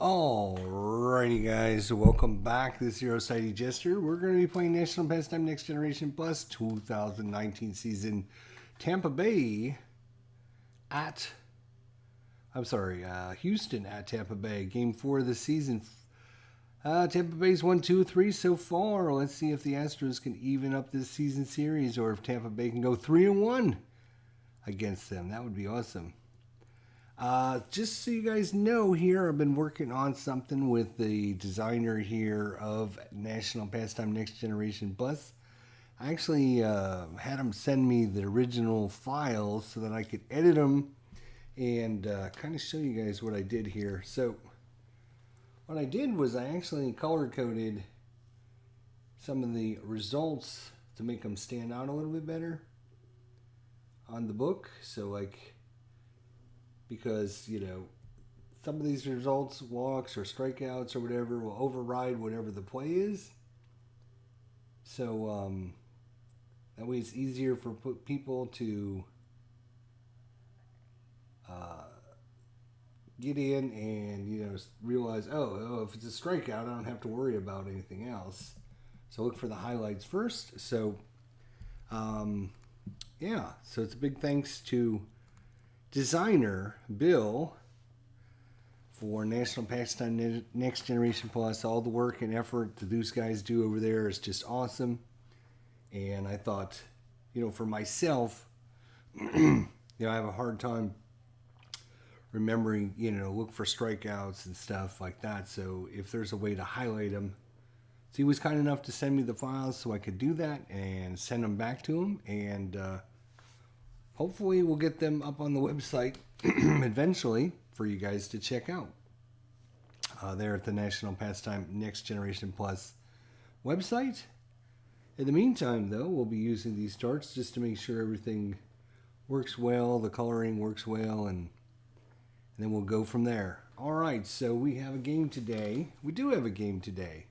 Alrighty guys, welcome back. This is Zero Sighty Jester. We're going to be playing National Pastime Next Generation Plus 2019 season. Tampa Bay at, Houston at Tampa Bay. Game 4 of the season. Tampa Bay's 1-2-3 so far. Let's see if the Astros can even up this season series or if Tampa Bay can go 3-1 against them. That would be awesome. Just so you guys know here, I've been working on something with the designer here of National Pastime Next Generation Plus. I actually had him send me the original files so that I could edit them and kind of show you guys what I did here. So what I did was I actually color-coded some of the results to make them stand out a little bit better on the book. So like, because, you know, some of these results, walks or strikeouts or whatever, will override whatever the play is. So that way it's easier for people to get in and, you know, realize, oh, if it's a strikeout, I don't have to worry about anything else. So look for the highlights first. So, yeah, so it's a big thanks to designer Bill for National Pastime Next Generation Plus. All the work and effort that those guys do over there is just awesome. And I thought, you know, for myself, you know, I have a hard time remembering, you know, look for strikeouts and stuff like that. So if there's a way to highlight them. So he was kind enough to send me the files so I could do that and send them back to him. And hopefully we'll get them up on the website eventually for you guys to check out. There at the National Pastime Next Generation Plus website. In the meantime, though, we'll be using these charts just to make sure everything works well, the coloring works well, and then we'll go from there. All right, so we have a game today. We do have a game today.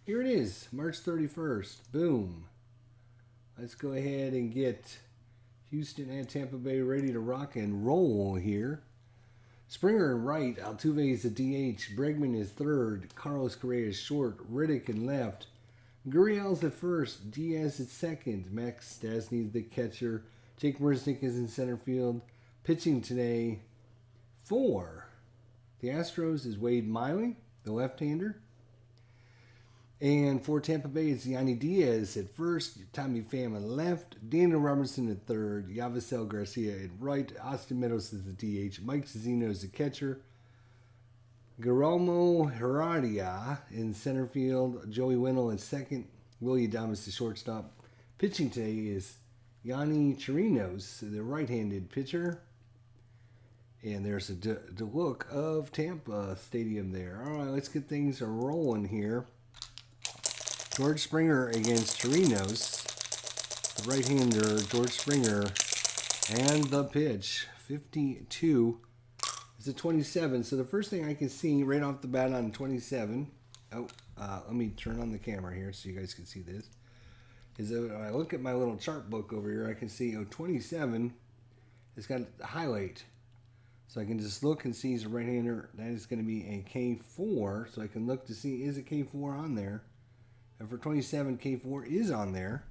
Here it is, March 31st. Boom. Let's go ahead and get Houston and Tampa Bay ready to rock and roll here. Springer in right, Altuve is the DH, Bregman is third, Carlos Correa is short, Riddick in left, Gurriel's at first, Diaz at second, Max Stasny is the catcher, Jake Marisnick is in center field. Pitching today for the Astros is Wade Miley, the left-hander. And for Tampa Bay, it's Yanni Diaz at first, Tommy Pham at left, Daniel Robertson at third, Yavicel Garcia at right, Austin Meadows is the DH, Mike Zunino is the catcher, Guillermo Heredia in center field, Joey Wendell at second, Willie Adames the shortstop. Pitching today is Yanni Chirinos, the right-handed pitcher. And there's a look of Tampa Stadium there. All right, let's get things rolling here. George Springer against Chirinos. The right-hander, George Springer. And the pitch, 52. It's a 27. So the first thing I can see right off the bat on 27. Let me turn on the camera here so you guys can see this. Is that when I look at my little chart book over here, I can see 27. It's got a highlight. So I can just look and see he's a right-hander. That is going to be a K4. So I can look to see, is a K4 on there? And for 27, K4 is on there.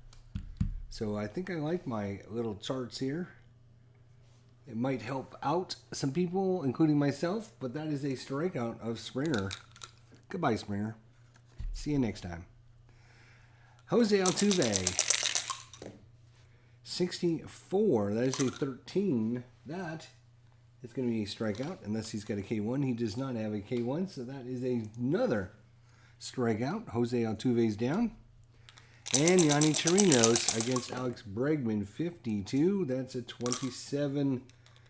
So I think I like my little charts here. It might help out some people, including myself, but that is a strikeout of Springer. Goodbye, Springer. See you next time. Jose Altuve, 64. That is a 13. That is going to be a strikeout, unless he's got a K1. He does not have a K1, so that is another strikeout. Jose Altuve's down. And Yanni Chirinos against Alex Bregman, 52. That's a 27.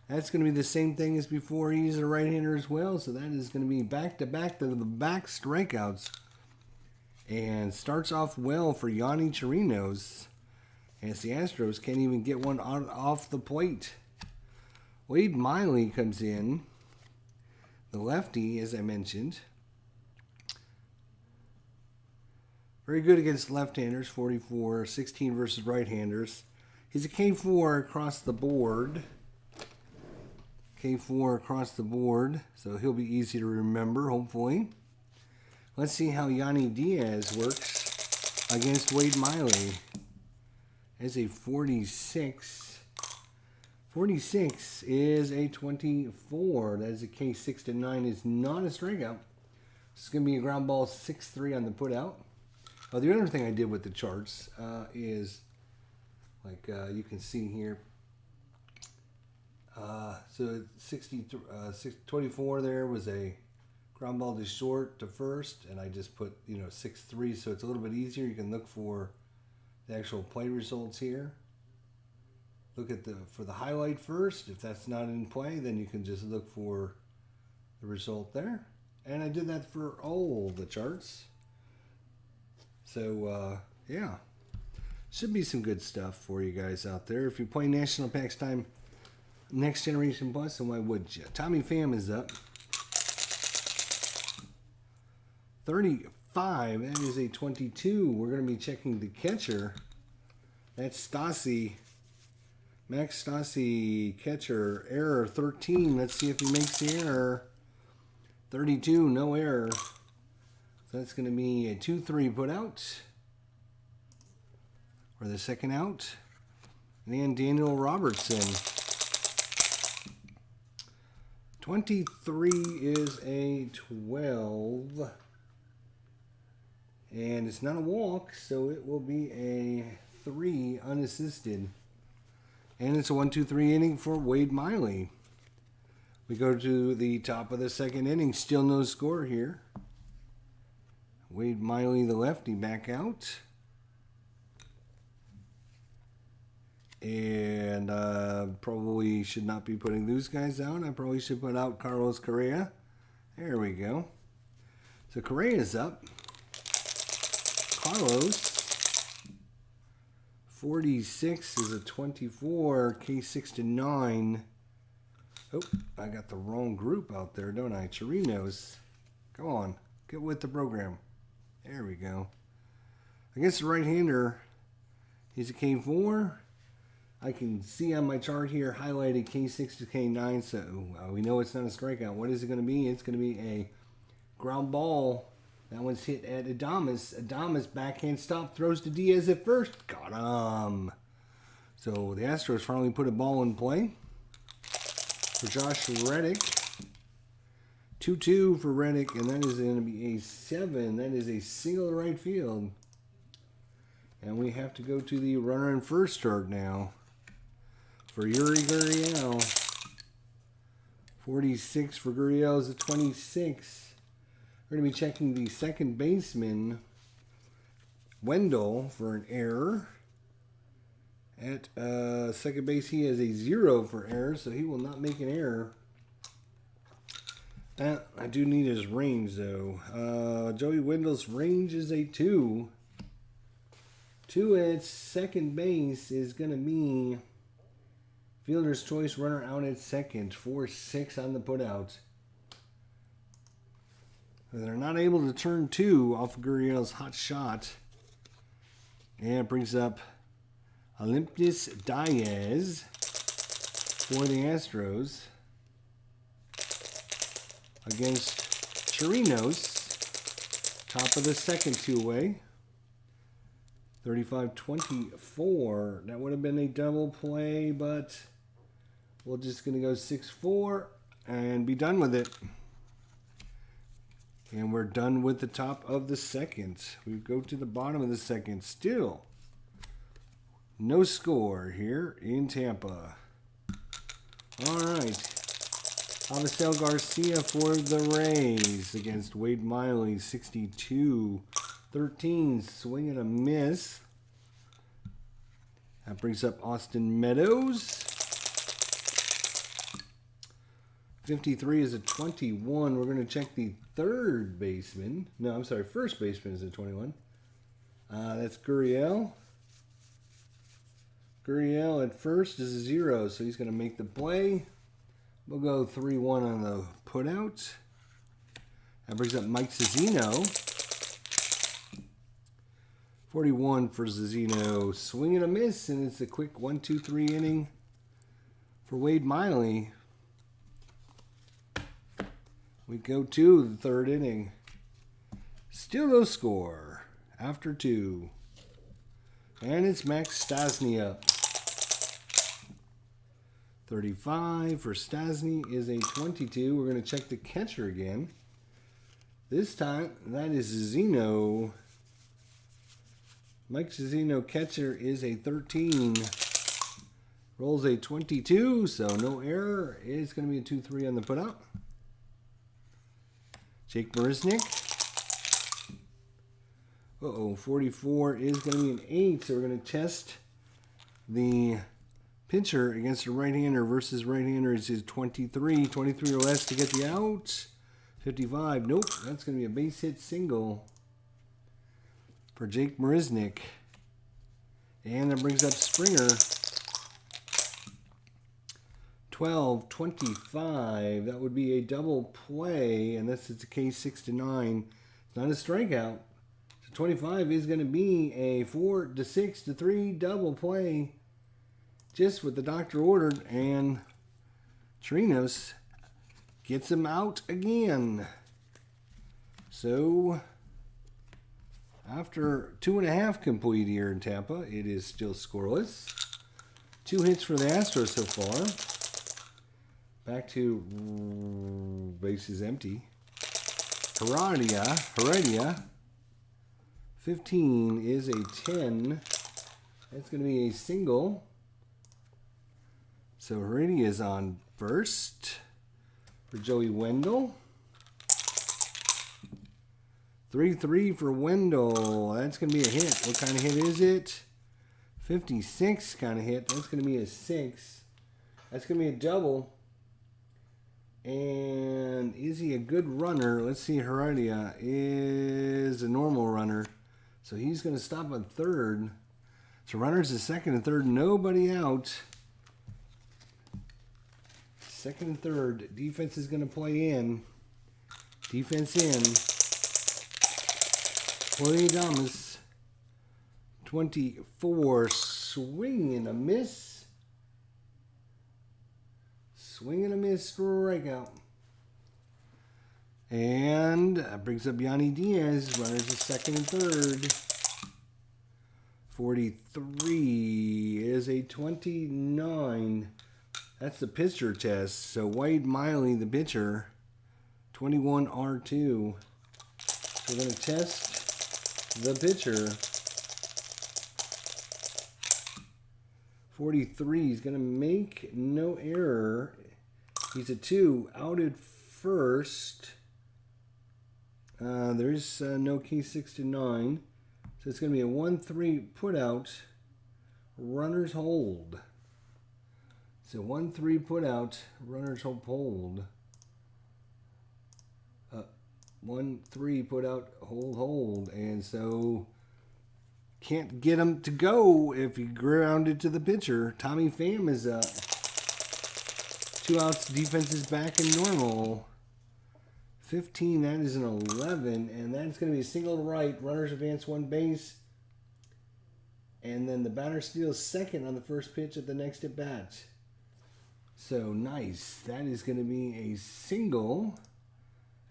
That's going to be the same thing as before. He's a right-hander as well, so that is going to be back-to-back to the back strikeouts. And starts off well for Yanni Chirinos, as the Astros can't even get one off the plate. Wade Miley comes in, the lefty, as I mentioned. Very good against left-handers, 44, 16 versus right-handers. He's a K4 across the board. K4 across the board, so he'll be easy to remember, hopefully. Let's see how Yanni Diaz works against Wade Miley. As a 46. 46 is a 24. That is a K6 to 9. Is not a strikeout. It's going to be a ground ball 6-3 on the put out. Oh, the other thing I did with the charts is, like you can see here, so 24 there was a ground ball to short to first, and I just put 6-3, so it's a little bit easier. You can look for the actual play results here. Look at for the highlight first. If that's not in play, then you can just look for the result there. And I did that for all the charts. So yeah, should be some good stuff for you guys out there. If you play National Packs Time Next Generation Plus, then why wouldn't you? Tommy Pham is up. 35, that is a 22. We're going to be checking the catcher. That's Stassi. Max Stassi, catcher, error 13. Let's see if he makes the error. 32, no error. So that's going to be a 2-3 put out. For the second out. And Daniel Robertson. 23 is a 12. And it's not a walk, so it will be a 3 unassisted. And it's a 1-2-3 inning for Wade Miley. We go to the top of the second inning. Still no score here. Wade Miley, the lefty, back out. And probably should not be putting those guys out. I probably should put out Carlos Correa. There we go. So Correa's up. Carlos. 46 is a 24. K6 to 9. Oh, I got the wrong group out there, don't I? Chirinos. Come on. Get with the program. There we go. Against the right-hander, he's a K4. I can see on my chart here highlighted K6 to K9, so we know it's not a strikeout. What is it going to be? It's going to be a ground ball. That one's hit at Adames. Adames backhand stop, throws to Diaz at first. Got him. So the Astros finally put a ball in play for Josh Reddick. 2-2 for Reddick, and that is going to be a 7. That is a single to right field. And we have to go to the runner in first start now for Yuri Gurriel. 46 for Gurriel is a 26. We're going to be checking the second baseman, Wendell, for an error. At second base, he has a 0 for error, so he will not make an error. I do need his range, though. Joey Wendell's range is a 2. 2 at second base is going to be fielder's choice, runner out at second. 4-6 on the putout. They're not able to turn 2 off of Gurriel's hot shot. And it brings up Olympus Diaz for the Astros against Chirinos. Top of the second two-way. 35-24. That would have been a double play, but we're just going to go 6-4 and be done with it. And we're done with the top of the second. We go to the bottom of the second. Still no score here in Tampa. All right. Avisel Garcia for the Rays against Wade Miley. 62-13. Swing and a miss. That brings up Austin Meadows. 53 is a 21. We're going to check the third baseman. No, I'm sorry. First baseman is a 21. That's Gurriel. Gurriel at first is a 0, so he's going to make the play. We'll go 3-1 on the putout. That brings up Mike Zazino. 41 for Zazino. Swing and a miss, and it's a quick 1-2-3 inning for Wade Miley. We go to the third inning. Still no score after 2. And it's Max Stasny up. 35 for Stasny is a 22. We're going to check the catcher again. This time, that is Zeno. Mike Zeno catcher is a 13. Rolls a 22, so no error. It's going to be a 2-3 on the put up. Jake Marisnick. 44 is going to be an 8, so we're going to test the pitcher against a right-hander versus right-hander. Is 23. 23 or less to get the out. 55. Nope, that's going to be a base hit single for Jake Marisnick. And that brings up Springer. 12, 25. That would be a double play, and this is the case 6-9. It's not a strikeout. So 25 is going to be a 4-6-3 double play. Just what the doctor ordered, and Trinos gets him out again. So after 2.5 complete here in Tampa, it is still scoreless. 2 hits for the Astros so far. Back to bases empty. Heredia. 15 is a 10. That's going to be a single. So Heredia is on first for Joey Wendell. 3-3 for Wendell. That's going to be a hit. What kind of hit is it? 56 kind of hit. That's going to be a 6. That's going to be a double. And is he a good runner? Let's see. Heredia is a normal runner. So he's going to stop on third. So runners is second and third. Nobody out. Second and third. Defense is going to play in. Defense in. Jorge Damas. 24. Swing and a miss. Swing and a miss, strikeout. And brings up Yanni Diaz. Runners is second and third. 43 is a 29. That's the pitcher test. So Wade Miley, the pitcher, 21 R2. So we're going to test the pitcher. 43 is going to make no error. He's a 2, outed first. There's no key 6-9. So it's going to be a 1-3 put out. Runners hold. So 1-3 put out. Runners hold. 1-3 put out. Hold. And so can't get him to go if he grounded to the pitcher. Tommy Pham is up. 2 outs, defense is back in normal. 15, that is an 11, and that's going to be a single to right. Runners advance 1 base. And then the batter steals second on the first pitch at the next at bat. So nice. That is going to be a single.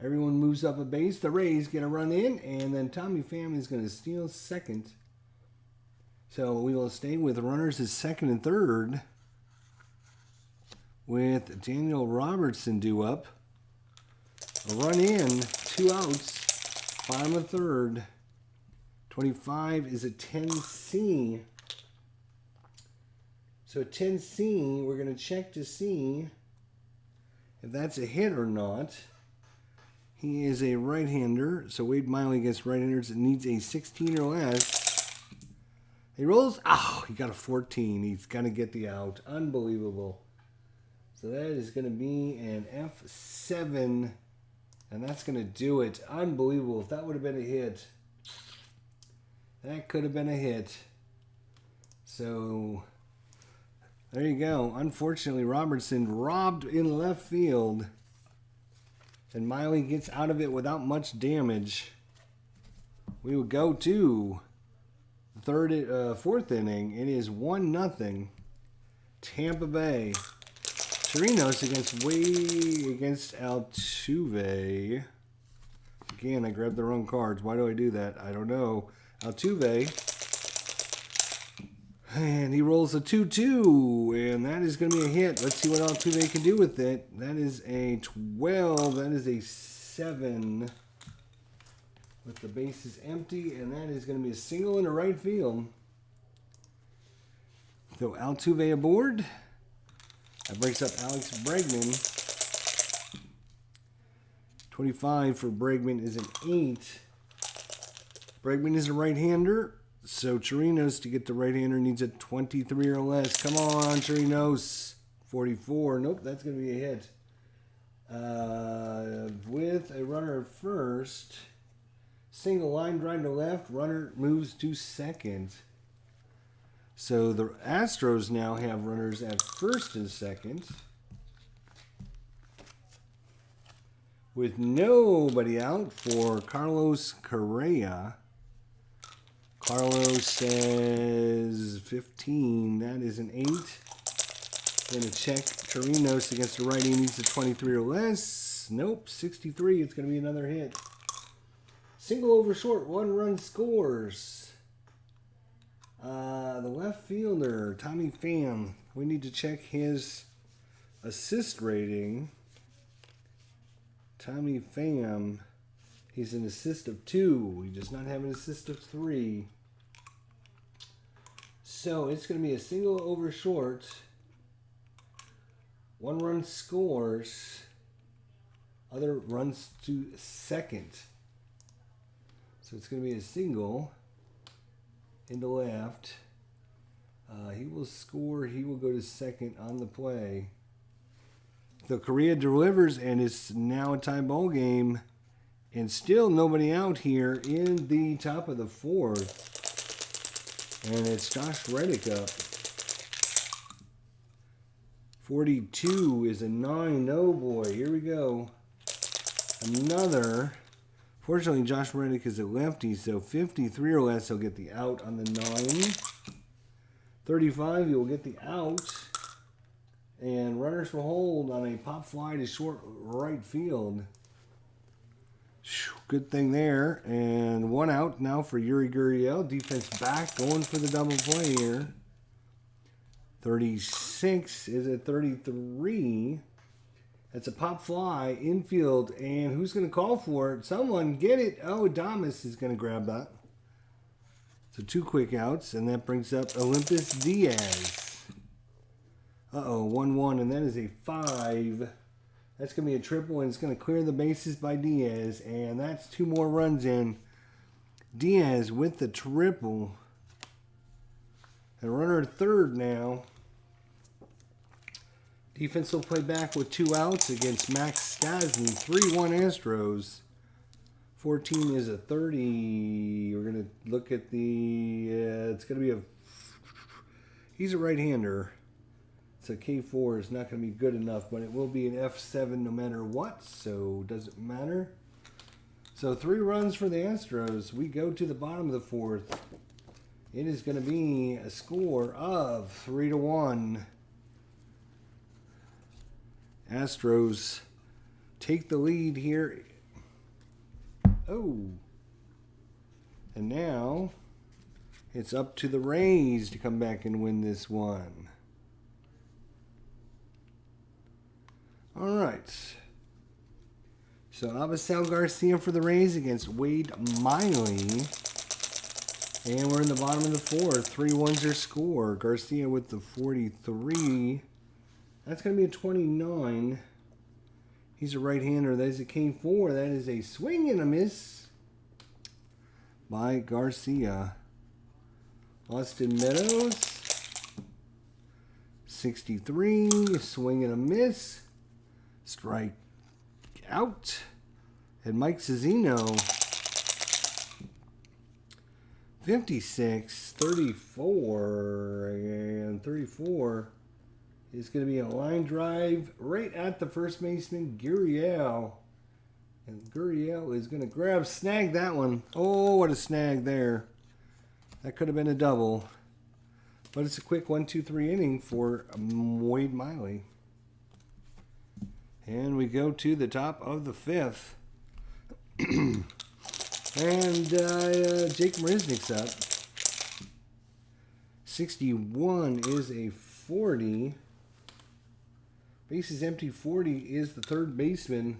Everyone moves up a base. The Rays get a run in, and then Tommy Pham is going to steal second. So we will stay with runners as second and third, with Daniel Robertson due up. A run in, 2 outs, bottom of third. 25 is a 10C. So 10C, we're going to check to see if that's a hit or not. He is a right-hander, so Wade Miley against right-handers. It needs a 16 or less. He rolls. He got a 14. He's going to get the out. Unbelievable. So that is going to be an F7, and that's going to do it. Unbelievable. If that would have been a hit, that could have been a hit. So there you go. Unfortunately, Robertson robbed in left field, and Miley gets out of it without much damage. We would go to the fourth inning. It is 1-0. Tampa Bay. Chirinos against Altuve. Again, I grabbed the wrong cards. Why do I do that? I don't know. Altuve. And he rolls a 2-2. And that is going to be a hit. Let's see what Altuve can do with it. That is a 12. That is a 7. With the bases empty. And that is going to be a single in the right field. So Altuve aboard. That breaks up Alex Bregman. 25 for Bregman is an 8. Bregman is a right-hander. So Chirinos, to get the right-hander, needs a 23 or less. Come on, Chirinos. 44. Nope, that's going to be a hit. With a runner at first. Single line drive to left. Runner moves to second. So the Astros now have runners at first and second. With nobody out for Carlos Correa. Carlos says 15. That is an 8. Going to check Chirinos against the righty. Needs a 23 or less. Nope, 63. It's going to be another hit. Single over short. 1 run scores. The left fielder, Tommy Pham. We need to check his assist rating. Tommy Pham, he's an assist of 2. He does not have an assist of 3. So it's going to be a single over short. 1 run scores. Other runs to second. So it's going to be a single into left. He will score. He will go to second on the play. So Correa delivers, and it's now a tie ball game. And still nobody out here in the top of the 4th. And it's Josh Reddick up. 42 is a 9. Oh boy, here we go. Another. Fortunately, Josh Reddick is a lefty, so 53 or less, he'll get the out on the 9. 35, he will get the out. And runners will hold on a pop fly to short right field. Good thing there. And 1 out now for Yuri Gurriel. Defense back, going for the double play here. 36 is a 33. That's a pop fly, infield, and who's going to call for it? Someone get it. Oh, Adames is going to grab that. So 2 quick outs, and that brings up Olympus Diaz. Uh-oh, 1-1, and that is a 5. That's going to be a triple, and it's going to clear the bases by Diaz, and that's 2 more runs in. Diaz with the triple. And runner at third now. Defense will play back with 2 outs against Max Stasny. 3-1 Astros. 14 is a 30. We're going to look at the... it's going to be a... He's a right-hander. So K4 is not going to be good enough, but it will be an F7 no matter what, so does it matter? So 3 runs for the Astros. We go to the bottom of the 4th. It is going to be a score of 3-1. Astros take the lead here. Oh. And now it's up to the Rays to come back and win this one. All right. So Avisel Garcia for the Rays against Wade Miley. And we're in the bottom of the 4th. 3-1's their score. Garcia with the 43. That's going to be a 29. He's a right-hander. That is a K4. That is a swing and a miss by Garcia. Austin Meadows. 63. Swing and a miss. Strike out. And Mike Zunino. 56. 34. And 34. Is going to be a line drive right at the first baseman, Gurriel. And Gurriel is going to snag that one. Oh, what a snag there. That could have been a double. But it's a quick 1-2-3 inning for Wade Miley. And we go to the top of the 5th. And Jake Marisnick's up. 61 is a 40. Bases empty 40 is the third baseman.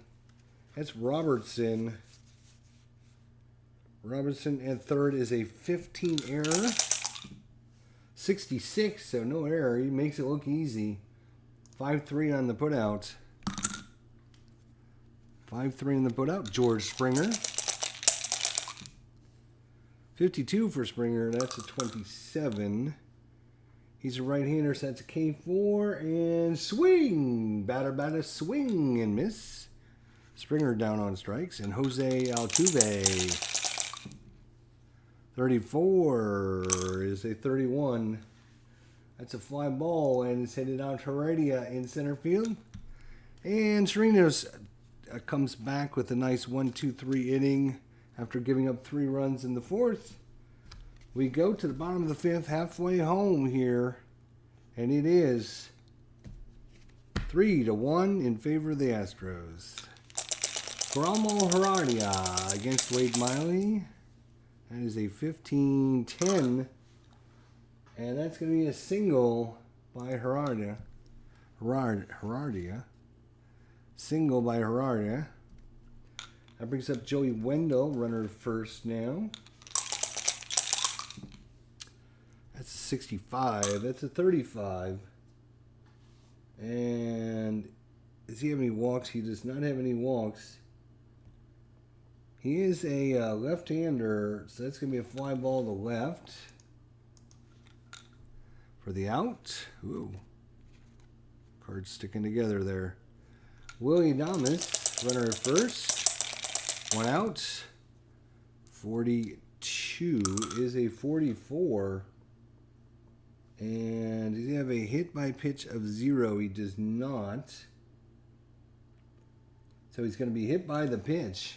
That's Robertson. Robertson at third is a 15 error. 66, so no error. He makes it look easy. 5-3 on the putout. 5-3 on the putout. George Springer. 52 for Springer. That's a 27. He's a right-hander, so that's a K4. And swing! Batter, swing and miss. Springer down on strikes. And Jose Altuve. 34 is a 31. That's a fly ball, and it's headed out to Heredia in center field. And Chirinos comes back with a nice 1-2-3 inning after giving up 3 runs in the 4th. We go to the bottom of the 5th, halfway home here, and it is 3-1 in favor of the Astros. Guillermo Heredia against Wade Miley. That is a 15-10. And that's going to be a single by Heredia. Single by Heredia. That brings up Joey Wendell, runner first now. That's a 65. That's a 35. And does he have any walks? He does not have any walks. He is a left-hander, so that's going to be a fly ball to left. For the out. Ooh. Cards sticking together there. Willie Adames, runner at first. 1 out. 42 is a 44. And does he have a hit by pitch of 0? He does not. So he's going to be hit by the pitch.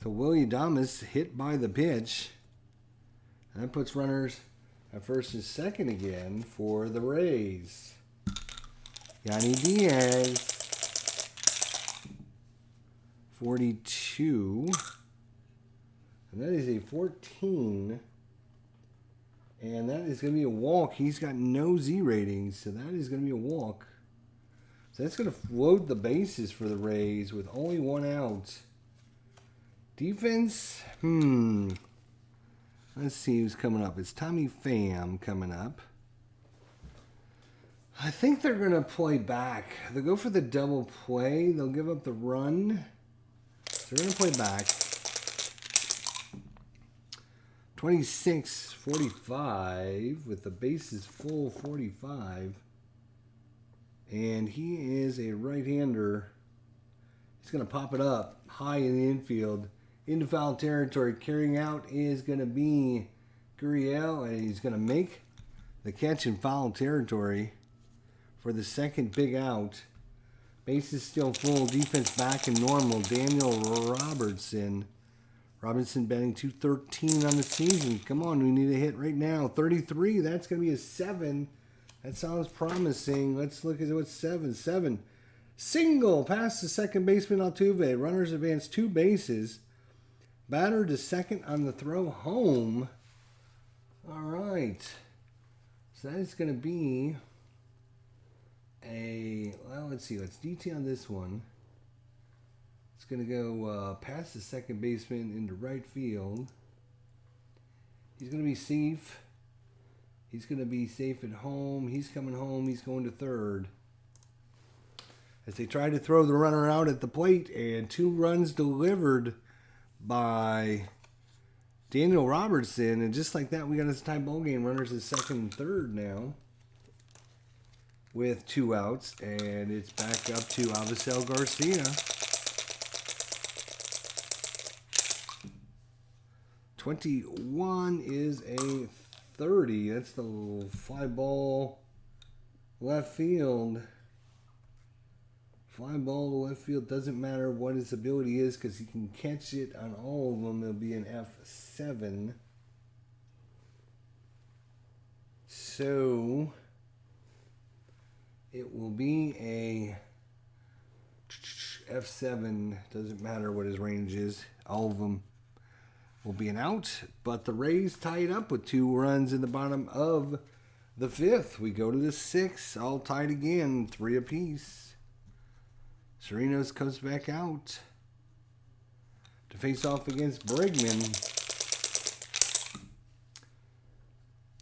So Willie Adames hit by the pitch. And that puts runners at first and second again for the Rays. Yanni Diaz. 42. And that is a 14. And that is going to be a walk. He's got no Z ratings, so that is going to be a walk. So that's going to float the bases for the Rays with only 1 out. Defense, let's see who's coming up. It's Tommy Pham coming up. I think they're going to play back. They'll go for the double play. They'll give up the run. So they're going to play back. 26-45 with the bases full 45. And he is a right-hander. He's going to pop it up high in the infield. Into foul territory. Carrying out is going to be Gurriel, and he's going to make the catch in foul territory for the second big out. Bases still full. Defense back in normal. Daniel Robertson. Robinson batting .213 on the season. Come on, we need a hit right now. 33. That's going to be a 7. That sounds promising. Let's look at what's 7. 7. Single past the second baseman Altuve. Runners advance 2 bases. Batter to second on the throw home. All right. So that is going to be well, let's see. Let's detail this one. It's going to go past the second baseman into right field. He's going to be safe. He's going to be safe at home. He's coming home. He's going to third. As they try to throw the runner out at the plate, and 2 runs delivered by Daniel Robertson, and just like that, we got a tie ball game. Runners at second and third now with 2 outs, and it's back up to Avisel Garcia. 21 is a 30. That's the fly ball left field. Fly ball to left field, doesn't matter what his ability is because he can catch it on all of them. It'll be an F7. So it will be a F7. Doesn't matter what his range is. All of them will be an out. But the Rays tie it up with 2 runs in the bottom of the 5th. We go to the 6th. All tied again. 3 apiece. Chirinos comes back out to face off against Bregman.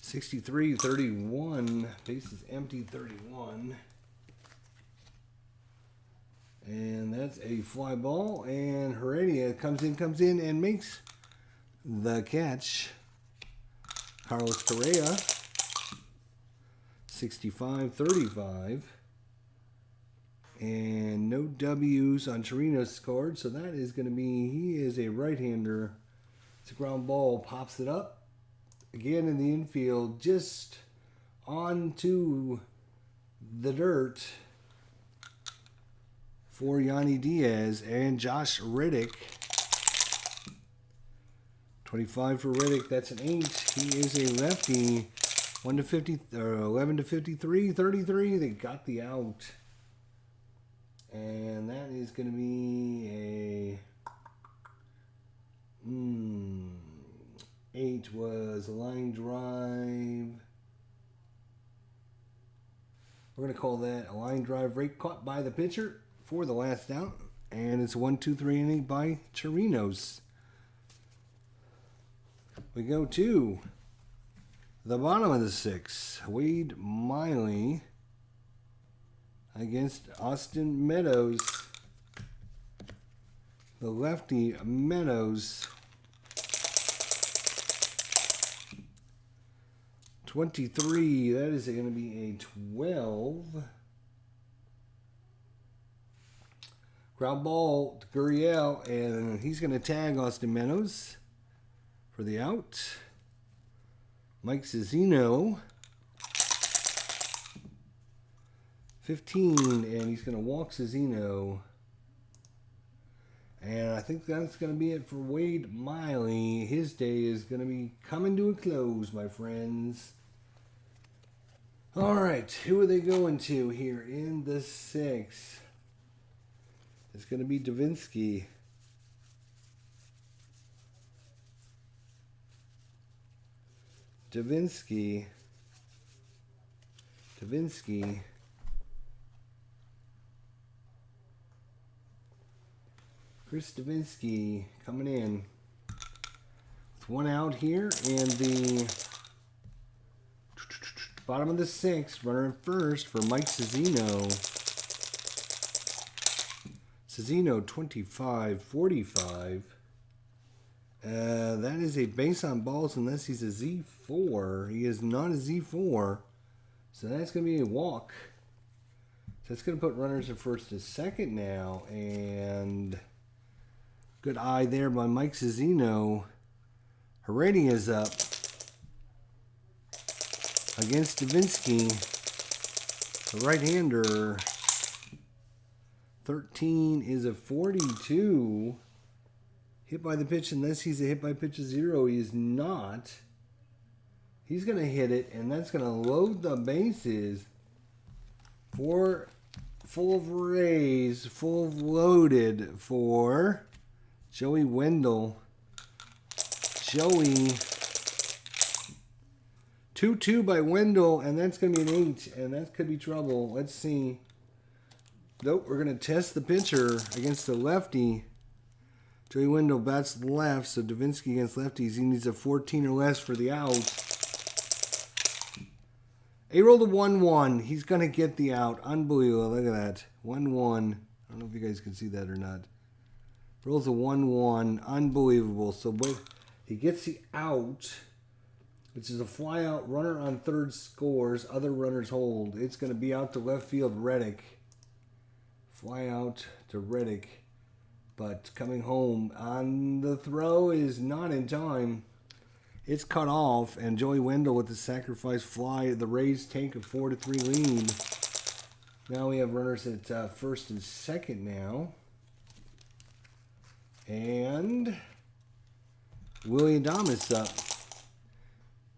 63-31. Bases empty 31. And that's a fly ball. And Heredia comes in and makes the catch. Carlos Correa. 65-35. And no W's on Chirinos scored. So that is going to be, he is a right-hander. It's a ground ball. Pops it up. Again in the infield. Just onto the dirt for Yanni Diaz and Josh Reddick. 25 for Reddick. That's an 8. He is a lefty. 11 to 53, 33. They got the out. And that is going to be a 8 was a line drive. We're going to call that a line drive rate caught by the pitcher for the last out. And it's a 1-2-3 inning by Chirinos. We go to the bottom of the 6th. Wade Miley against Austin Meadows. The lefty Meadows. 23. That is going to be a 12. Ground ball to Gurriel, and he's going to tag Austin Meadows for the out. Mike Cezzino. 15, and he's going to walk Cezzino. And I think that's going to be it for Wade Miley. His day is going to be coming to a close, my friends. All right, who are they going to here in the 6th? It's going to be Davinsky. Chris Davinsky coming in with 1 out here, and the bottom of the 6th, runner in first for Mike Cezzino. Cezzino 25-45. That is a base on balls unless he's a Z4. He is not a Z4. So that's going to be a walk. So that's going to put runners in first and second now. And good eye there by Mike Cezzino. Heredia is up against Davinsky. The right-hander. 13 is a 42. Hit by the pitch, unless he's a hit by pitch of 0. He is not. He's going to hit it, and that's going to load the bases for full of Rays, full of loaded for Joey Wendell. Joey. 2-2 by Wendell, and that's going to be an 8, and that could be trouble. Let's see. Nope, we're going to test the pitcher against the lefty. Joey Wendell bats left, so Davinsky against lefties. He needs a 14 or less for the out. He rolled a 1-1. He's going to get the out. Unbelievable. Look at that. 1-1. I don't know if you guys can see that or not. Rolls a 1-1. Unbelievable. So he gets the out, which is a fly out. Runner on third scores. Other runners hold. It's going to be out to left field, Reddick. Fly out to Reddick. But coming home on the throw is not in time. It's cut off, and Joey Wendell with the sacrifice fly. The Rays take a 4-3 lead. Now we have runners at first and second now. And Willie Adames up.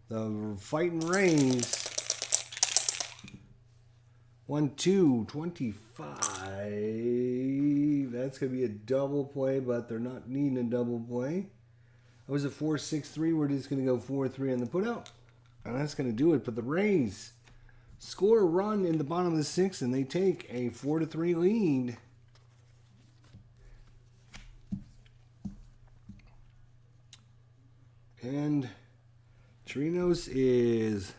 The fighting Rays. 1-2, 25. believe that's going to be a double play, but they're not needing a double play. That was a 4-6-3. We're just going to go 4-3 on the putout. And that's going to do it. But the Rays score a run in the bottom of the sixth, and they take a 4-3 lead. And Chirinos is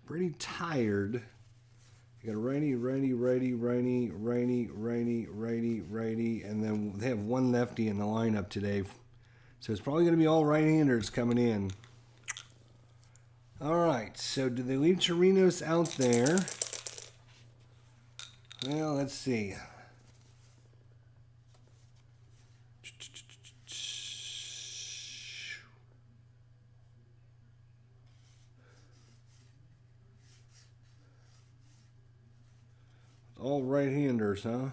pretty tired. You got a righty, and then they have one lefty in the lineup today. So it's probably going to be all right-handers coming in. All right, so do they leave Chirinos out there? Well, let's see. All right-handers, huh?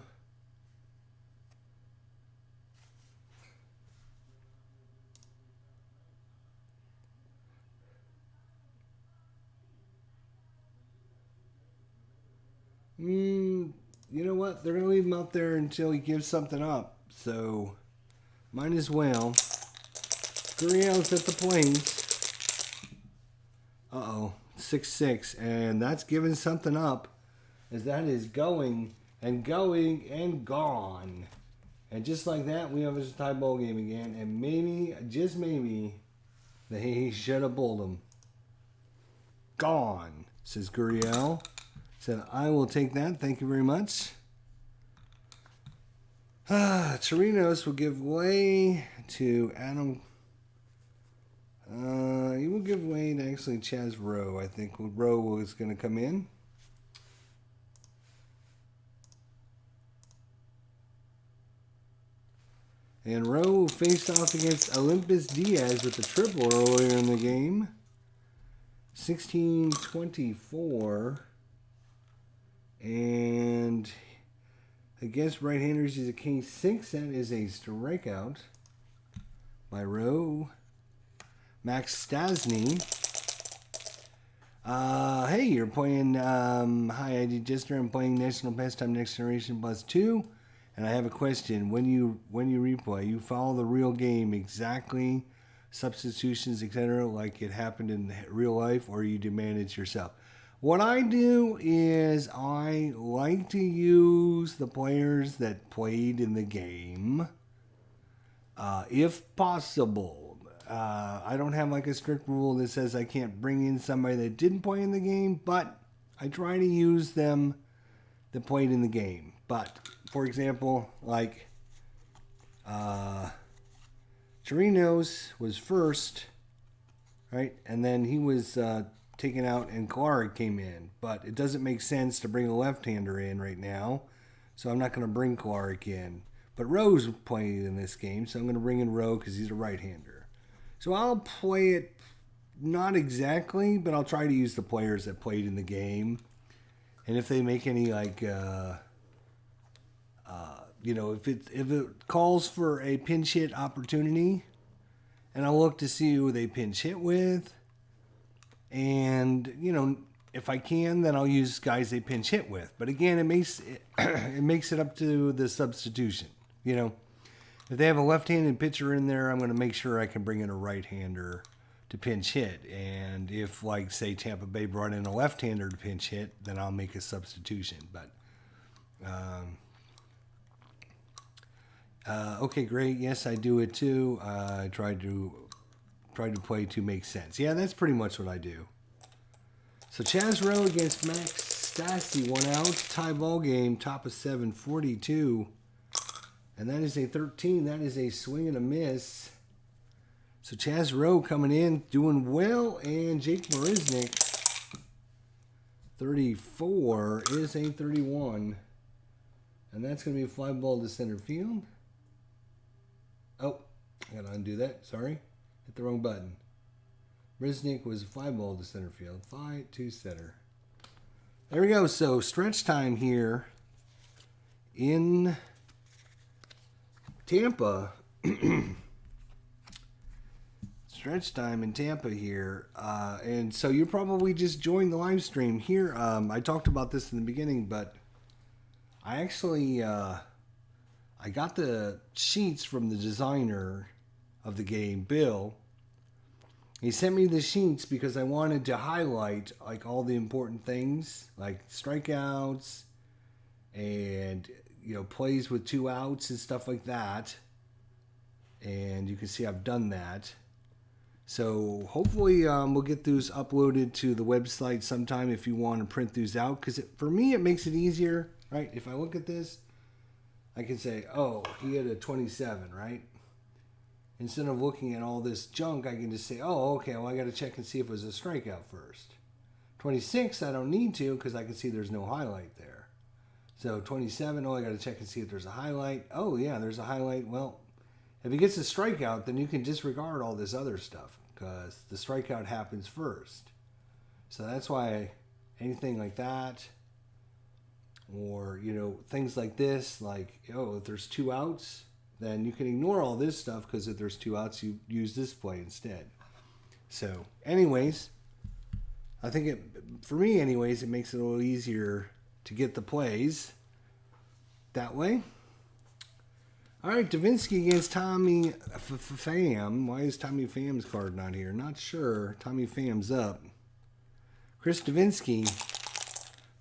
You know what? They're going to leave him out there until he gives something up. So, might as well. 3 outs at the plate. Uh-oh. 6-6. And that's giving something up. As that is going and gone. And just like that, we have a tie ball game again. And maybe, just maybe, they should have bowled him. Gone, says Gurriel. Said, I will take that. Thank you very much. Chirinos will give way to Adam. He will give way to actually Chaz Rowe. I think Rowe is going to come in. And Rowe faced off against Olympus Diaz with the triple earlier in the game. 16-24. And against right-handers, he's a king 6. That is a strikeout by Rowe. Max Stasny. Hey, you're playing, hi, I did just I'm playing National Pastime Next Generation Plus 2. And I have a question. When you replay, you follow the real game exactly, substitutions, etc., like it happened in real life, or you demand it yourself? What I do is I like to use the players that played in the game, if possible. I don't have like a strict rule that says I can't bring in somebody that didn't play in the game, but I try to use them that played in the game. But, for example, like Chirinos was first, right? And then he was taken out and Clark came in. But it doesn't make sense to bring a left-hander in right now. So I'm not going to bring Clark in. But Rowe's playing in this game, so I'm going to bring in Rowe because he's a right-hander. So I'll play it not exactly, but I'll try to use the players that played in the game. And if they make any like... if it calls for a pinch hit opportunity, and I'll look to see who they pinch hit with, and if I can, then I'll use guys they pinch hit with. But again, it makes it up to the substitution. If they have a left-handed pitcher in there, I'm going to make sure I can bring in a right-hander to pinch hit. And if, like, say, Tampa Bay brought in a left-hander to pinch hit, then I'll make a substitution. But okay, great. Yes, I do it too. I try to play to make sense. Yeah, that's pretty much what I do. So Chaz Rowe against Max Stassi, 1 out. Tie ball game, top of 7, 42. And that is a 13. That is a swing and a miss. So Chaz Rowe coming in, doing well. And Jake Marisnik, 34, is a 31. And that's going to be a fly ball to center field. Oh, I got to undo that. Sorry. Hit the wrong button. Marisnik was a fly ball to center field. Fly to center. There we go. So stretch time here in Tampa. Stretch time in Tampa here. And so you probably just joined the live stream here. I talked about this in the beginning, but I actually I got the sheets from the designer of the game, Bill. He sent me the sheets because I wanted to highlight like all the important things, like strikeouts and plays with 2 outs and stuff like that. And you can see I've done that. So hopefully we'll get those uploaded to the website sometime if you want to print these out. Because for me, it makes it easier, right? If I look at this, I can say, oh, he had a 27, right? Instead of looking at all this junk, I can just say, oh, okay, well, I got to check and see if it was a strikeout first. 26, I don't need to because I can see there's no highlight there. So 27, oh, I got to check and see if there's a highlight. Oh, yeah, there's a highlight. Well, if he gets a strikeout, then you can disregard all this other stuff because the strikeout happens first. So that's why anything like that or, things like this, like, if there's 2 outs, then you can ignore all this stuff because if there's 2 outs, you use this play instead. So, anyways, I think for me anyways, it makes it a little easier to get the plays that way. All right, Davinsky against Tommy Pham. Why is Tommy Pham's card not here? Not sure. Tommy Pham's up. Chris Davinsky,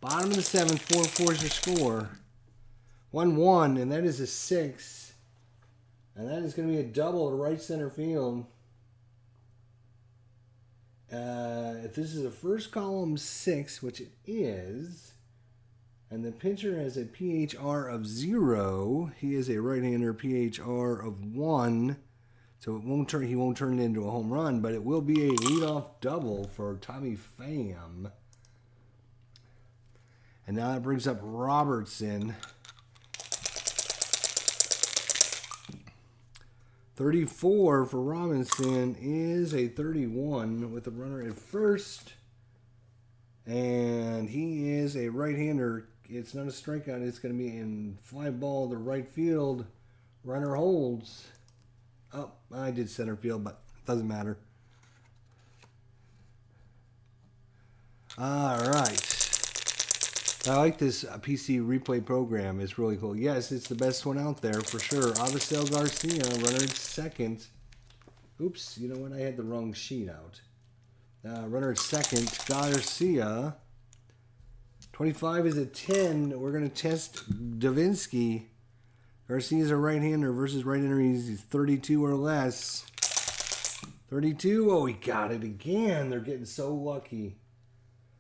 bottom of the 7th, 4-4 is your score. 1-1, and that is a 6. And that is going to be a double to right center field. If this is a first column 6, which it is, and the pitcher has a PHR of 0, he is a right-hander PHR of 1, so he won't turn it into a home run, but it will be a leadoff double for Tommy Pham. And now that brings up Robertson. 34 for Robinson is a 31 with a runner at first. And he is a right-hander. It's not a strikeout. It's going to be in fly ball to right field. Runner holds. Oh, I did center field, but it doesn't matter. All right. I like this PC replay program. It's really cool. Yes, it's the best one out there for sure. Avisel Garcia, runner at second. Oops, you know what? I had the wrong sheet out. Runner at second, Garcia. 25 is a 10. We're going to test Davinsky. Garcia's a right-hander versus right-hander. He's 32 or less. 32. Oh, he got it again. They're getting so lucky.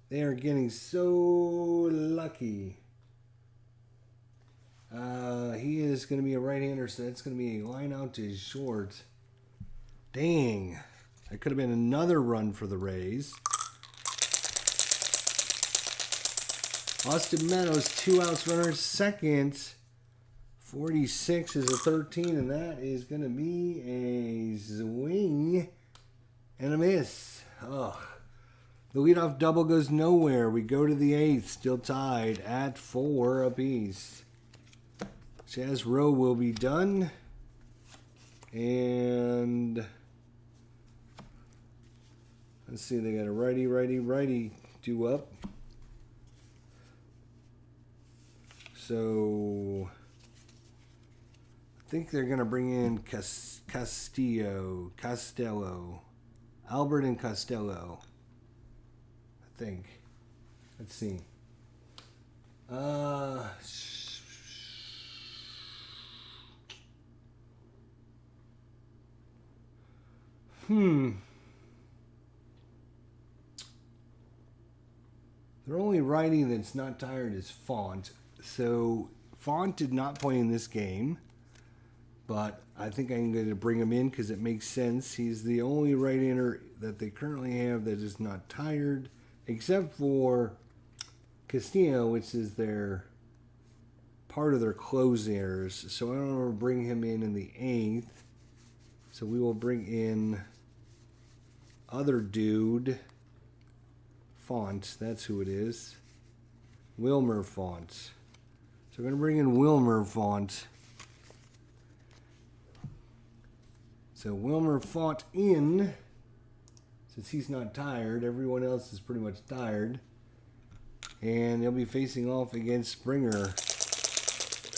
They are getting so lucky. He is going to be a right-hander, so that's going to be a line out to short. Dang. That could have been another run for the Rays. Austin Meadows, 2 outs, runner at second. 46 is a 13, and that is going to be a swing and a miss. Ugh. The leadoff double goes nowhere. We go to the 8th, still tied at 4 apiece. Chaz Rowe will be done. And let's see, they got a righty due up. So I think they're going to bring in Costello. Albert and Costello. I think. Let's see. Their only righty that's not tired is Font. So Font did not play in this game, but I think I'm going to bring him in because it makes sense. He's the only right-hander that they currently have that is not tired, except for Castillo, which is their part of their closers. So I don't want to bring him in the 8th. So we will bring in other dude. Font, that's who it is. Wilmer Font. So we're going to bring in Wilmer Font. So Wilmer Font in. Since he's not tired, everyone else is pretty much tired. And he'll be facing off against Springer.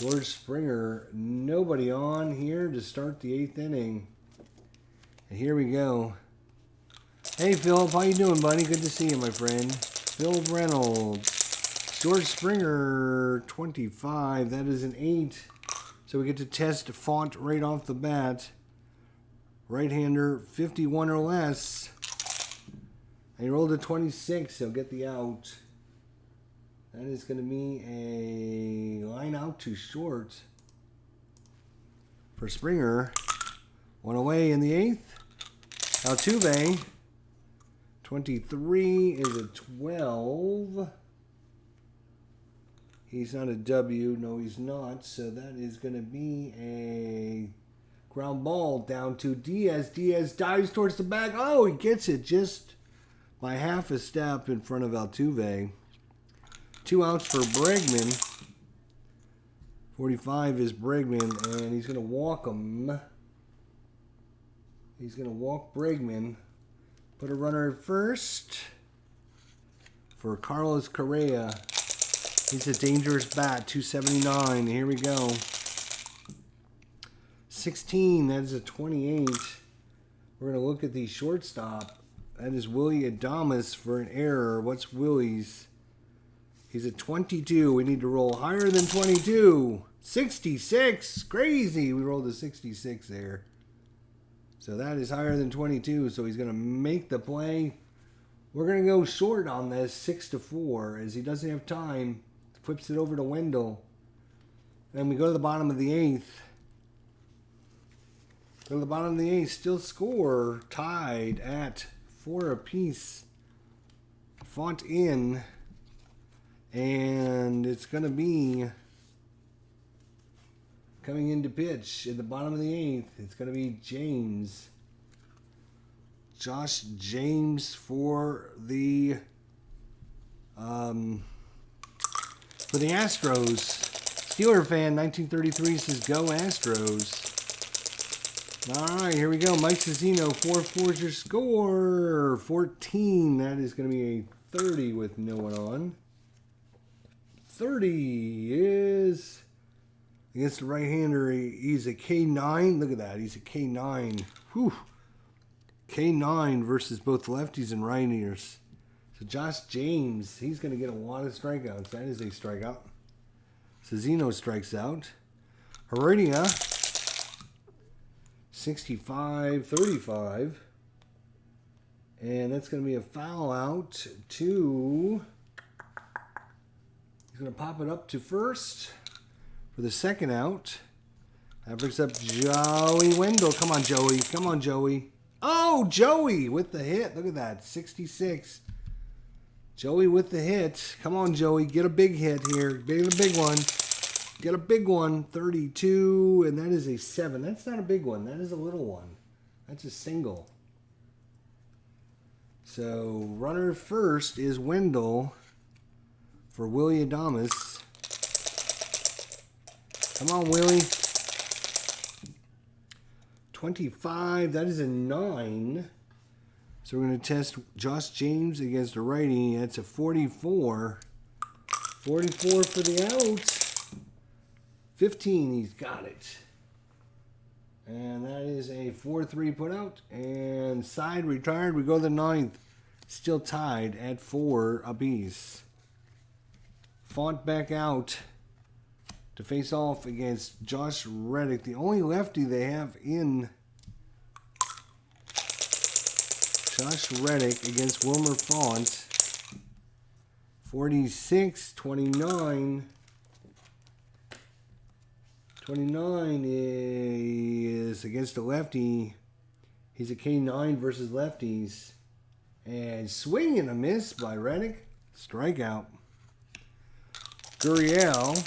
George Springer, nobody on here to start the 8th inning. And here we go. Hey, Philip, how you doing, buddy? Good to see you, my friend. Phil Reynolds. George Springer, 25. That is an 8. So we get to test Font right off the bat. Right-hander, 51 or less. And he rolled a 26. He'll get the out. That is going to be a line out to short for Springer. One away in the 8th. Altuve. 23 is a 12. He's not a W. No, he's not. So that is going to be a ground ball down to Diaz. Diaz dives towards the back. Oh, he gets it just by half a step in front of Altuve. 2 outs for Bregman. 45 is Bregman, and he's going to walk him. He's going to walk Bregman. Put a runner at first for Carlos Correa. He's a dangerous bat, 279. Here we go. 16, that is a 28. We're going to look at the shortstop. That is Willie Adames for an error. What's Willie's? He's a 22. We need to roll higher than 22. 66. Crazy. We rolled a 66 there. So that is higher than 22. So he's going to make the play. We're going to go short on this, 6-4, as he doesn't have time. Flips it over to Wendell. And we go to the bottom of the 8th. Go to the bottom of the 8th. Still score. Tied at 4 apiece. Font in. And it's going to be coming into pitch in the bottom of the 8th. It's going to be James. Josh James for the Astros. Steeler fan 1933 says go Astros. All right, here we go. Mike Cezzino, 4-4 is your score. 14. That is going to be a 30 with no one on. 30 is against the right-hander. He's a K9. Look at that. He's a K9. Whew. K9 versus both lefties and right-handers. So Josh James, he's going to get a lot of strikeouts. That is a strikeout. Cezzino strikes out. Heredia, 65-35. And that's going to be a foul out to... He's going to pop it up to first for the second out. That brings up Joey Wendell. Come on, Joey. Come on, Joey. Oh, Joey with the hit. Look at that. 66. Joey with the hit. Come on, Joey. Get a big hit here. Get a big one. Get a big one. 32. And that is a 7. That's not a big one. That is a little one. That's a single. So, runner first is Wendell for Willie Adames. Come on, Willie. 25. That is a 9. So we're going to test Josh James against a righty. That's a 44. 44 for the out. 15. He's got it. And that is a 4-3 put out. And side retired. We go to the 9th. Still tied at 4 apiece. Font back out to face off against Josh Reddick. The only lefty they have in. Josh Reddick against Wilmer Font. 46-29. 29 is against a lefty. He's a K9 versus lefties. And swing and a miss by Reddick. Strikeout. Gurriel.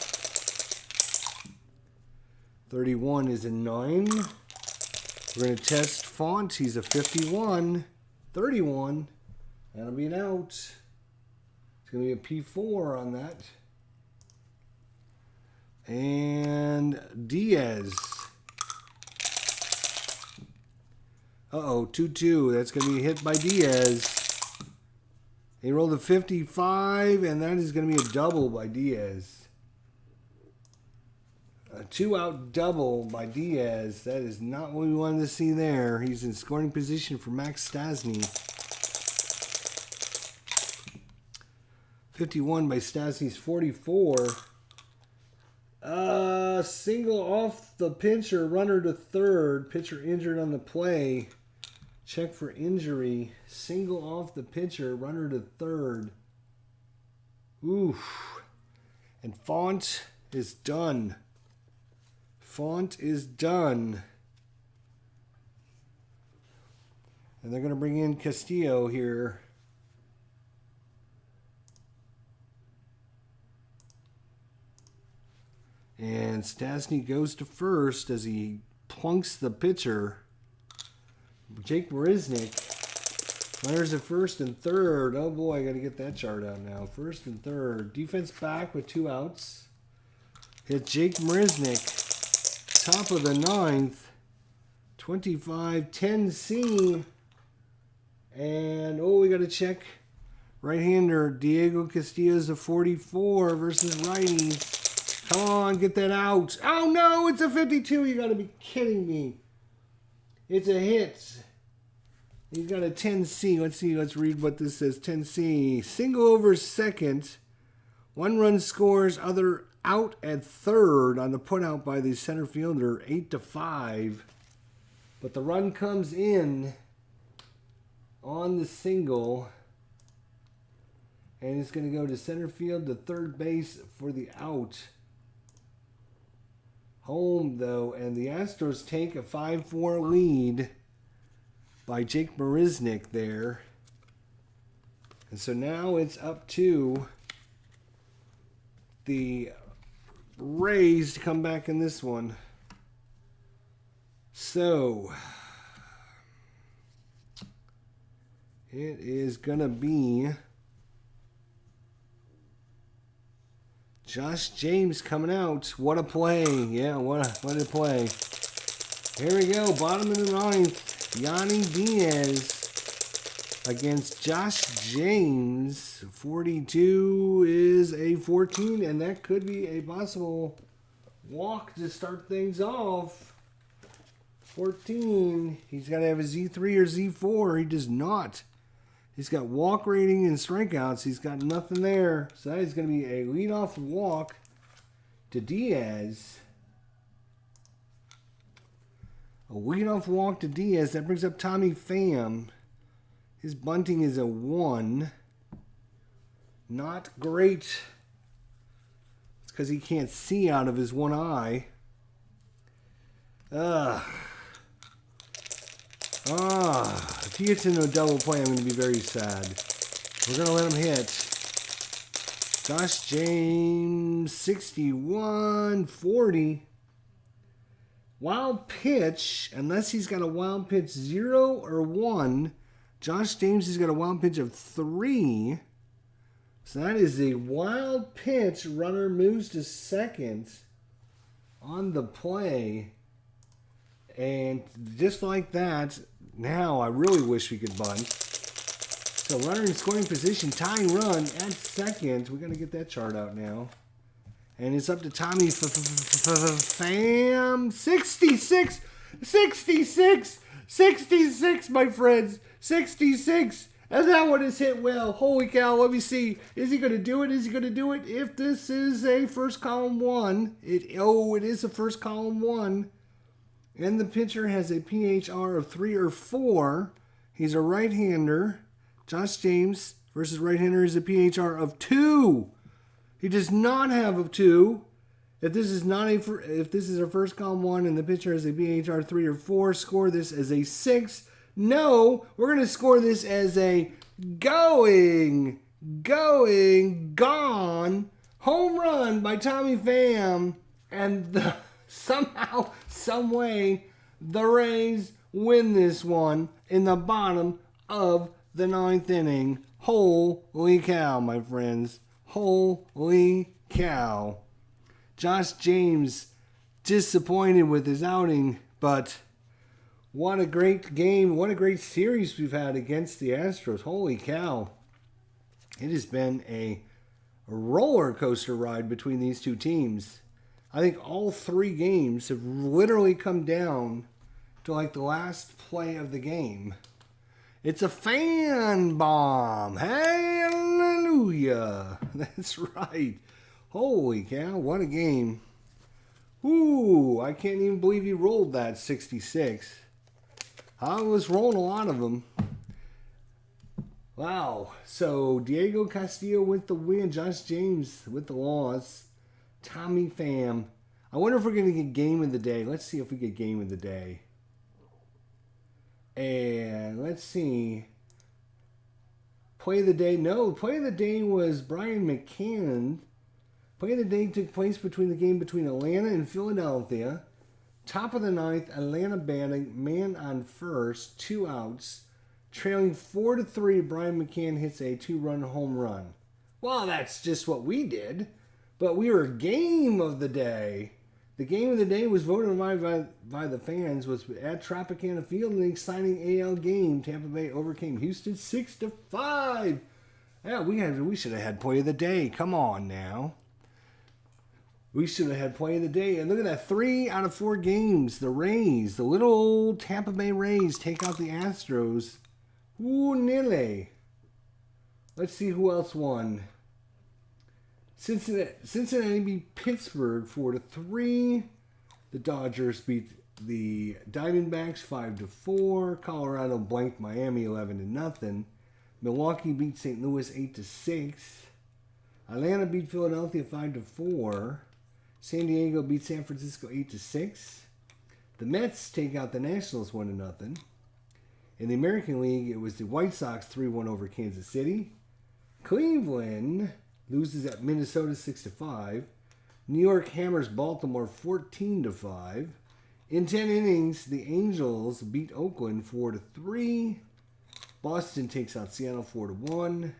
31 is a 9. We're going to test Font. He's a 51. 31. That'll be an out. It's going to be a P4 on that. And Diaz. Uh-oh, 2-2. That's going to be hit by Diaz. He rolled a 55, and that is going to be a double by Diaz. 2-out double by Diaz. That is not what we wanted to see there. He's in scoring position for Max Stasny. 51 by Stasny's 44. Single off the pitcher, runner to third. Pitcher injured on the play. Check for injury. Single off the pitcher, runner to third. Oof. And Font is done. Font is done. And they're going to bring in Castillo here. And Stasny goes to first as he plunks the pitcher. Jake Marisnik. Runners at first and third. Oh boy, I got to get that chart out now. First and third. Defense back with 2 outs. Hit Jake Marisnik. Top of the 9th. 25-10C. And, oh, we got to check. Right-hander Diego Castillo's a 44 versus righties. Come on, get that out. Oh, no, it's a 52. You got to be kidding me. It's a hit. He's got a 10C. Let's see. Let's read what this says. 10C. Single over second. 1 run scores. Other out at third on the putout by the center fielder. 8-5. But the run comes in on the single. And it's going to go to center field to third base for the out. Home, though, and the Astros take a 5-4 lead by Jake Marisnik there. And so now it's up to the Rays to come back in this one. So it is going to be Josh James coming out. What a play. Yeah, what a play. Here we go. Bottom of the 9th. Yanni Diaz against Josh James. 42 is a 14, and that could be a possible walk to start things off. 14. He's got to have a Z3 or Z4. He does not. He's got walk rating and strikeouts. He's got nothing there. So that is going to be a leadoff walk to Diaz. A leadoff walk to Diaz. That brings up Tommy Pham. His bunting is a 1. Not great. It's because he can't see out of his one eye. If he gets into a double play, I'm going to be very sad. We're going to let him hit. Josh James, 61, 40. Wild pitch, unless he's got a wild pitch 0 or 1. Josh James has got a wild pitch of 3. So that is a wild pitch. Runner moves to second on the play. And just like that, now I really wish we could bunt. So runner in scoring position, tying run at second. We're going to get that chart out now. And it's up to Tommy Pham. 66, 66, 66, my friends. 66. And that one is hit well. Holy cow, let me see. Is he going to do it? Is he going to do it? If this is a first column 1. It is a first column 1. And the pitcher has a PHR of 3 or 4. He's a right-hander. Josh James versus right-hander is a PHR of 2. He does not have a 2. If this is a first column 1 and the pitcher has a PHR 3 or 4, score this as a 6. No, we're going to score this as a gone home run by Tommy Pham. And somehow, some way, the Rays win this one in the bottom of the 9th inning. Holy cow, my friends. Holy cow. Josh James disappointed with his outing, but what a great game. What a great series we've had against the Astros. Holy cow. It has been a roller coaster ride between these two teams. I think all 3 games have literally come down to like the last play of the game. It's a fan bomb. Hallelujah. That's right. Holy cow, what a game. Ooh, I can't even believe he rolled that 66. I was rolling a lot of them. Wow. So Diego Castillo with the win. Josh James with the loss. Tommy Pham. I wonder if we're going to get game of the day. Let's see if we get game of the day. And let's see. Play of the day. No, play of the day was Brian McCann. Play of the day took place between the game between Atlanta and Philadelphia. Top of the 9th, Atlanta batting, man on first, 2 outs. Trailing 4-3, Brian McCann hits a 2-run home run. Well, that's just what we did. But we were game of the day. The game of the day was voted by the fans, was at Tropicana Field, an exciting AL game. Tampa Bay overcame Houston 6-5. Yeah, we should have had play of the day. Come on now. We should have had play of the day. And look at that, 3 out of 4 games. The Rays, the little old Tampa Bay Rays, take out the Astros. Ooh, nille. Let's see who else won. Cincinnati beat Pittsburgh 4-3. The Dodgers beat the Diamondbacks 5-4. Colorado blanked Miami 11-0. Milwaukee beat St. Louis 8-6. Atlanta beat Philadelphia 5-4. San Diego beat San Francisco 8-6. The Mets take out the Nationals 1-0. In the American League, it was the White Sox 3-1 over Kansas City. Cleveland loses at Minnesota 6-5. New York hammers Baltimore 14-5. In 10 innings, the Angels beat Oakland 4-3. Boston takes out Seattle 4-1.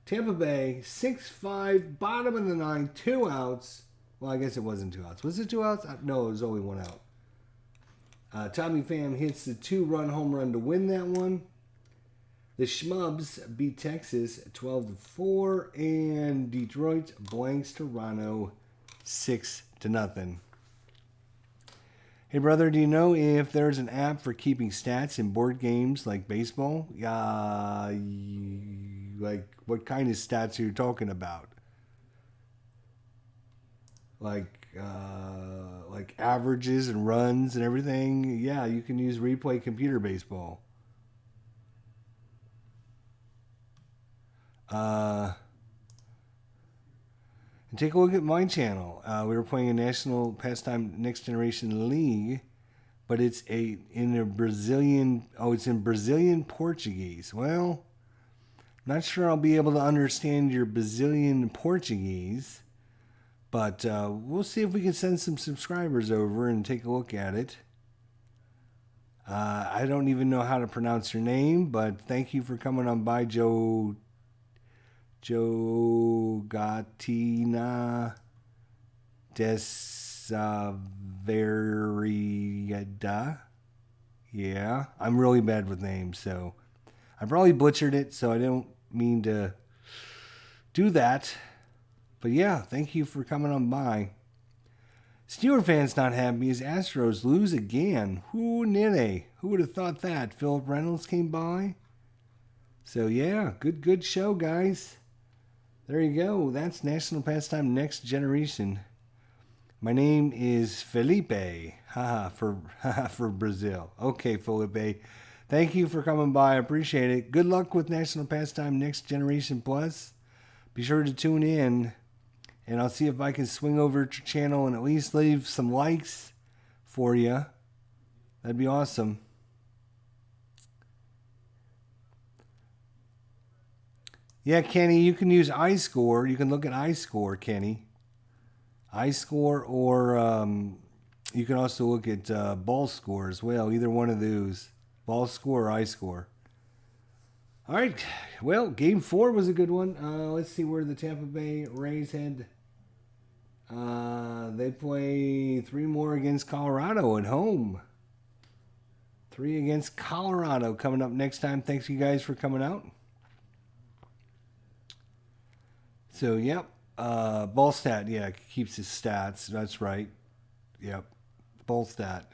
Tampa Bay 6-5. Bottom of the 9th, 2 outs. Well, I guess it wasn't 2 outs. Was it 2 outs? No, it was only 1 out. Tommy Pham hits the 2-run home run to win that one. The Schmubs beat Texas 12-4, and Detroit blanks Toronto 6-0. Hey brother, do you know if there's an app for keeping stats in board games like baseball? Like what kind of stats are you talking about? Like averages and runs and everything? Yeah, you can use Replay Computer Baseball. And take a look at my channel. We were playing a National Pastime Next Generation League, but it's in Brazilian Portuguese. Well, not sure I'll be able to understand your Brazilian Portuguese, but we'll see if we can send some subscribers over and take a look at it. I don't even know how to pronounce your name, but thank you for coming on by, Joe Gatina Desaveriada. Yeah, I'm really bad with names, so I probably butchered it, so I don't mean to do that. But yeah, thank you for coming on by. Steeler fans not happy as Astros lose again. Who would have thought that? Philip Reynolds came by. So yeah, good show, guys. There you go. That's National Pastime Next Generation. My name is Felipe. For Brazil. Okay, Felipe. Thank you for coming by. I appreciate it. Good luck with National Pastime Next Generation Plus. Be sure to tune in. And I'll see if I can swing over to your channel and at least leave some likes for you. That'd be awesome. Yeah, Kenny, you can use iScore. You can look at iScore, Kenny. iScore, or you can also look at Ball Score as well. Either one of those. Ball Score or iScore. All right. Well, Game 4 was a good one. Let's see where the Tampa Bay Rays head. They play 3 more against Colorado at home. 3 against Colorado coming up next time. Thanks you guys for coming out. So, yep. Ball stat, yeah, keeps his stats. That's right. Yep. Ball stat.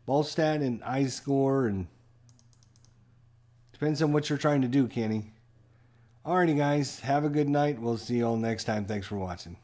Ball stat and eye score, and depends on what you're trying to do, Kenny. Alrighty, guys. Have a good night. We'll see you all next time. Thanks for watching.